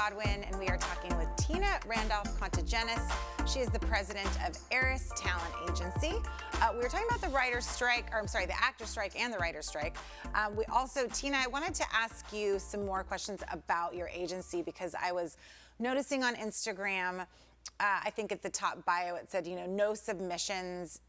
Burt-Godwin, and we are talking with Tina Randolph Contogenis. She is the president of Eris Talent Agency. We were talking about the writer's strike, or I'm sorry, the actor's strike and the writer's strike. We also, Tina, I wanted to ask you some more questions about your agency because I was noticing on Instagram, I think at the top bio it said, no submissions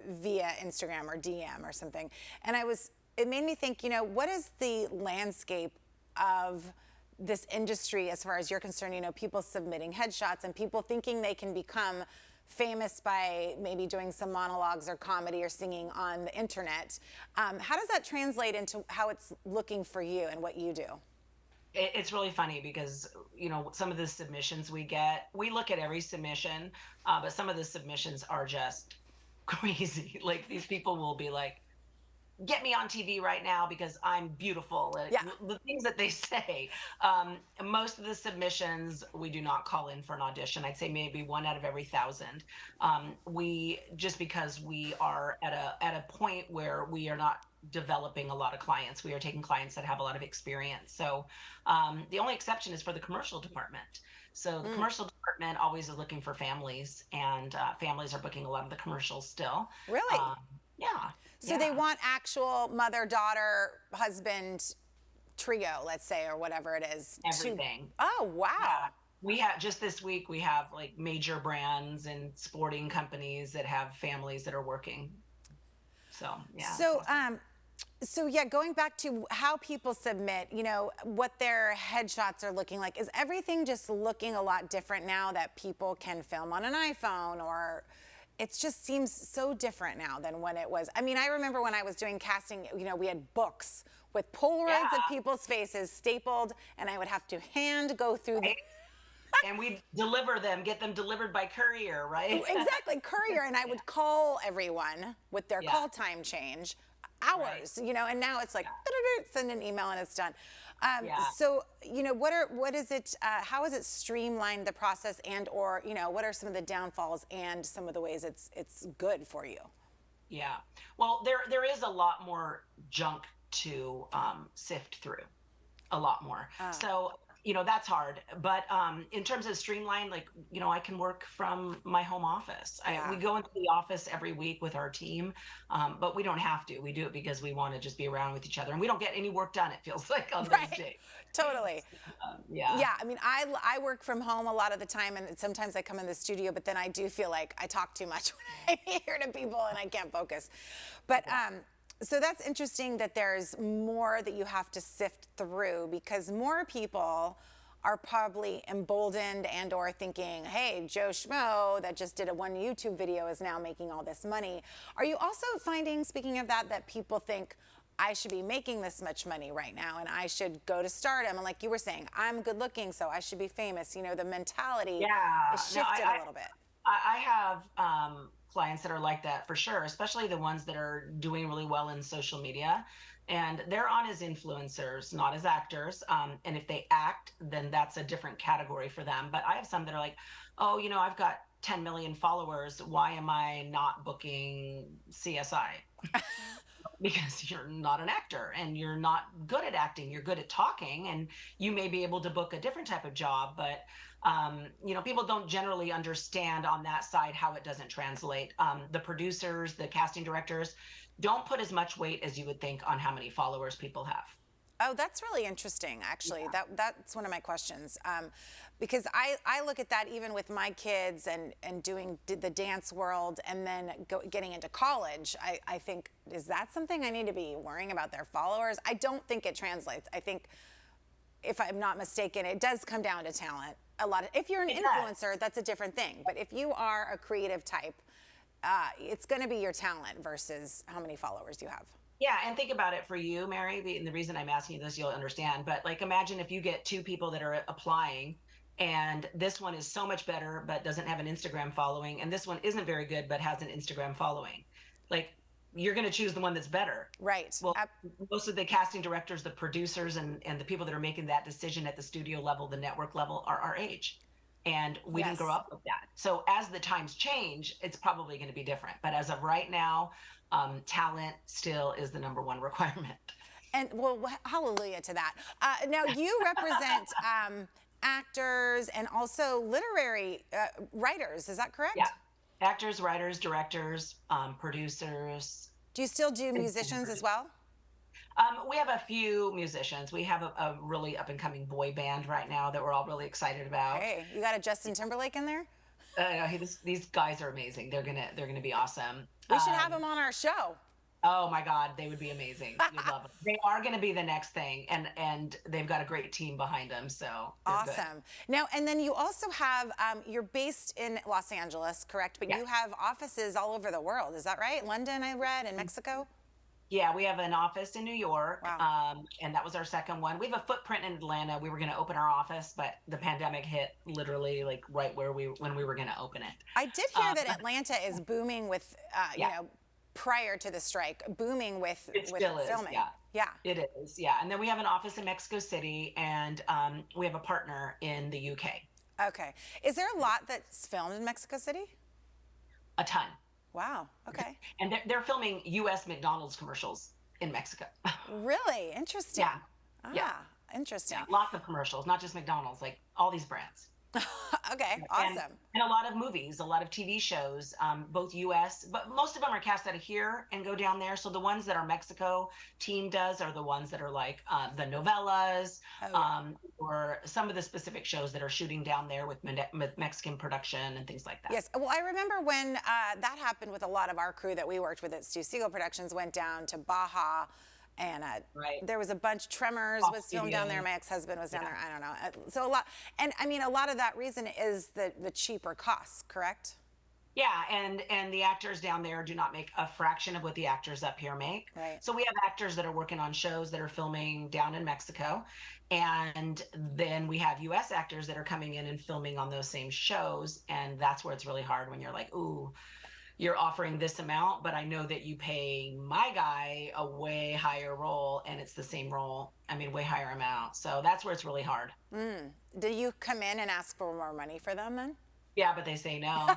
via Instagram or DM or something. And it made me think, what is the landscape of this industry as far as you're concerned, people submitting headshots and people thinking they can become famous by maybe doing some monologues or comedy or singing on the internet. How does that translate into how it's looking for you and what you do? It's really funny because, some of the submissions we get, we look at every submission, but some of the submissions are just crazy. Like these people will be like, get me on TV right now because I'm beautiful. Yeah. The things that they say. Most of the submissions, we do not call in for an audition. I'd say maybe 1 out of every 1,000. Just because we are at a point where we are not developing a lot of clients. We are taking clients that have a lot of experience. So the only exception is for the commercial department. So the commercial department always is looking for families, and families are booking a lot of the commercials still. Really? Yeah. So they want actual mother, daughter, husband trio, let's say, or whatever it is. Everything. Oh, wow. Yeah. We have just this week, we have like major brands and sporting companies that have families that are working. So, yeah. So yeah, going back to how people submit, what their headshots are looking like, is everything just looking a lot different now that people can film on an iPhone, or it just seems so different now than when it was? I mean, I remember when I was doing casting, we had books with Polaroids of people's faces stapled, and I would have to hand go through the... And we deliver them, get them delivered by courier, right? Exactly, courier, and I would call everyone with their call time change, hours, and now it's like, send an email and it's done. So, what is it, how has it streamlined the process, and, or, what are some of the downfalls and some of the ways it's good for you? Yeah, well, there is a lot more junk to sift through, a lot more. So, that's hard. But in terms of streamline, like, I can work from my home office. We go into the office every week with our team, but we don't have to. We do it because we want to just be around with each other, and we don't get any work done, it feels like, on those days. Totally. Yeah. I mean, I work from home a lot of the time, and sometimes I come in the studio, but then I do feel like I talk too much when I'm here to people and I can't focus. But so that's interesting that there's more that you have to sift through, because more people are probably emboldened and or thinking, hey, Joe Schmo that just did one YouTube video is now making all this money. Are you also finding, speaking of that people think, I should be making this much money right now and I should go to stardom? And like you were saying, I'm good looking, so I should be famous. The mentality is shifted a little bit. I have clients that are like that for sure, especially the ones that are doing really well in social media. And they're on as influencers, not as actors. And if they act, then that's a different category for them. But I have some that are like, oh, I've got 10 million followers. Why am I not booking CSI? Because you're not an actor and you're not good at acting. You're good at talking, and you may be able to book a different type of job. But, people don't generally understand on that side how it doesn't translate. The producers, the casting directors don't put as much weight as you would think on how many followers people have. Oh, that's really interesting, actually. Yeah. That's one of my questions. Because I look at that even with my kids and doing the dance world, and then getting into college. I think, is that something I need to be worrying about, their followers? I don't think it translates. I think, if I'm not mistaken, it does come down to talent. If you're an influencer, that's a different thing. But if you are a creative type, it's going to be your talent versus how many followers you have. Yeah, and think about it for you, Mary, and the reason I'm asking you this, you'll understand. But like, imagine if you get 2 people that are applying, and this one is so much better but doesn't have an Instagram following, and this one isn't very good but has an Instagram following. Like, you're going to choose the one that's better. Right. Well, most of the casting directors, the producers, and the people that are making that decision at the studio level, the network level, are our age. And we didn't grow up with that. So as the times change, it's probably going to be different. But as of right now, talent still is the #1 requirement. And well, hallelujah to that. Now you represent actors and also literary writers. Is that correct? Yeah. Actors, writers, directors, producers. Do you still do musicians as well? We have a few musicians. We have a really up and coming boy band right now that we're all really excited about. Hey, you got a Justin Timberlake in there? These guys are amazing. They're gonna be awesome. We should have them on our show. Oh my God, they would be amazing. You'd love them. They are going to be the next thing, and they've got a great team behind them. So awesome. Good. Now, and then you also have you're based in Los Angeles, correct? But you have offices all over the world. Is that right? London, I read, and Mexico. Yeah, we have an office in New York, wow. And that was our second one. We have a footprint in Atlanta. We were going to open our office, but the pandemic hit literally like right when we were going to open it. I did hear that Atlanta is booming with, you know, prior to the strike, booming with filming. Yeah, it is. Yeah, and then we have an office in Mexico City, and we have a partner in the UK. Okay, is there a lot that's filmed in Mexico City? A ton. Wow. Okay. And they're filming U.S. McDonald's commercials in Mexico. Really interesting. Yeah. Interesting. Yeah, lots of commercials, not just McDonald's, like all these brands. Okay, awesome. And a lot of movies, a lot of TV shows, both U.S., but most of them are cast out of here and go down there. So the ones that our Mexico team does are the ones that are like the novellas, or some of the specific shows that are shooting down there with Mexican production and things like that. Yes. Well, I remember when that happened with a lot of our crew that we worked with at Stu Siegel Productions, went down to Baja. And there was a bunch. Tremors was filmed down there. My ex-husband was down there. I don't know. So a lot, and I mean, a lot of that reason is the cheaper costs, correct? Yeah, and the actors down there do not make a fraction of what the actors up here make. Right. So we have actors that are working on shows that are filming down in Mexico, and then we have U.S. actors that are coming in and filming on those same shows, and that's where it's really hard when you're like, ooh, you're offering this amount, but I know that you pay my guy a way higher role, and it's the same role. I mean, way higher amount. So that's where it's really hard. Do you come in and ask for more money for them then? Yeah, but they say no.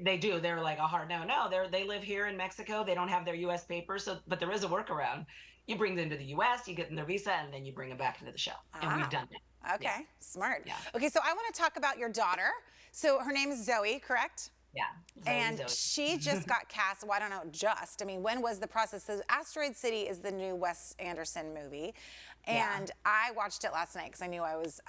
They do. They're like a hard no. No, they live here in Mexico. They don't have their U.S. papers. So, but there is a workaround. You bring them to the U.S., you get them their visa, and then you bring them back into the show. And we've done it. Okay, smart. Yeah. Okay, so I want to talk about your daughter. So her name is Zoe, correct? Yeah. And she just got cast. Well, I don't know, just. I mean, when was the process? So Asteroid City is the new Wes Anderson movie. And I watched it last night because I knew I was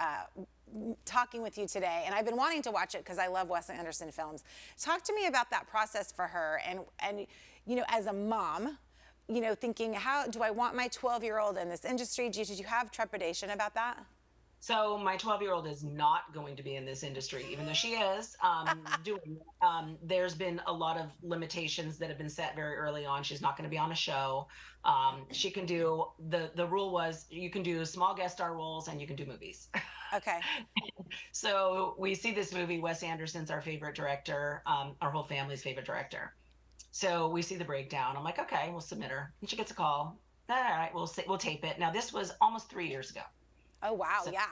talking with you today. And I've been wanting to watch it because I love Wes Anderson films. Talk to me about that process for her. And you know, as a mom, you know, thinking, how do I want my 12-year-old in this industry? Did you have trepidation about that? So my 12-year-old is not going to be in this industry, even though she is doing it. There's been a lot of limitations that have been set very early on. She's not going to be on a show. She can do, the rule was you can do small guest star roles and you can do movies. Okay. So we see this movie, Wes Anderson's our favorite director, our whole family's favorite director. So we see the breakdown. I'm like, okay, we'll submit her. And she gets a call. All right, we'll tape it. Now this was almost 3 years ago. Oh, wow. So yeah.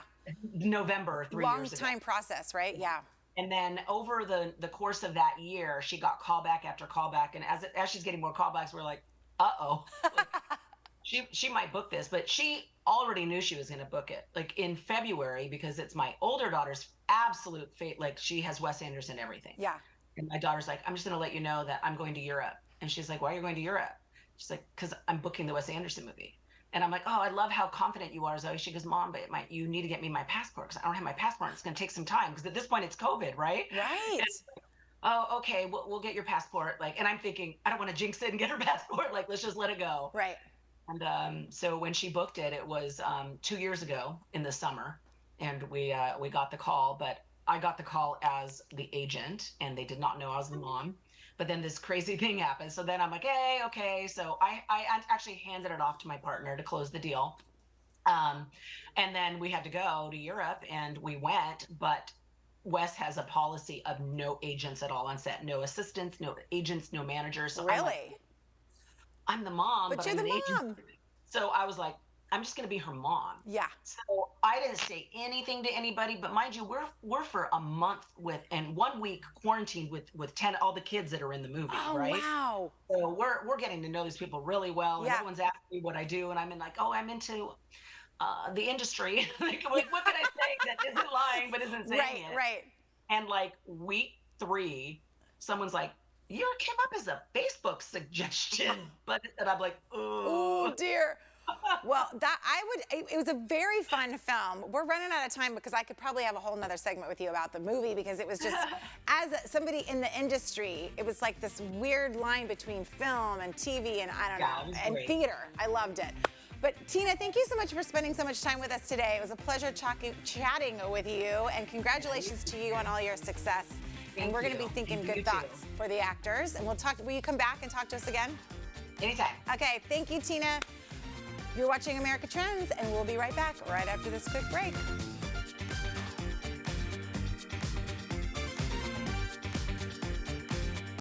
November, 3 years ago. Long time process, right? Yeah. And then over the course of that year, she got callback after callback. And as she's getting more callbacks, we're like, uh-oh. Like, she might book this. But she already knew she was going to book it. Like in February, because it's my older daughter's absolute fate. Like she has Wes Anderson everything. Yeah. And my daughter's like, I'm just going to let you know that I'm going to Europe. And she's like, why are you going to Europe? She's like, because I'm booking the Wes Anderson movie. And I'm like, oh, I love how confident you are, Zoe. She goes, Mom, but you need to get me my passport because I don't have my passport. It's going to take some time because at this point it's COVID, right? Right. Like, oh, okay, we'll get your passport. Like, and I'm thinking, I don't want to jinx it and get her passport. Like, let's just let it go. Right. And so when she booked it, it was 2 years ago in the summer, and we got the call. But I got the call as the agent, and they did not know I was the mom. But then this crazy thing happened. So then I'm like, hey, okay. So I actually handed it off to my partner to close the deal. And then we had to go to Europe, and we went. But Wes has a policy of no agents at all on set, no assistants, no agents, no managers. So really? I'm the mom, but you're I'm the an mom. agent. So I was like, I'm just going to be her mom. Yeah. So I didn't say anything to anybody, but mind you, we're for a month and 1 week quarantined with 10 all the kids that are in the movie, right? Wow. So we're getting to know these people really well. And everyone's asking me what I do, and I'm in like, oh, I'm into the industry. Like, what can I say that isn't lying but isn't saying it? Right. And like week 3, someone's like, "You came up as a Facebook suggestion," and I'm like, Oh "Oh dear. Well, it was a very fun film. We're running out of time because I could probably have a whole nother segment with you about the movie, because it was just, as somebody in the industry, it was like this weird line between film and TV and I don't know, and great. theater. I loved it. But Tina, thank you so much for spending so much time with us today. It was a pleasure chatting with you, and congratulations to you on all your success. And we're going to be thinking good thoughts for the actors. And will you come back and talk to us again? Anytime." Okay, thank you, Tina. You're watching America Trends, and we'll be right back right after this quick break.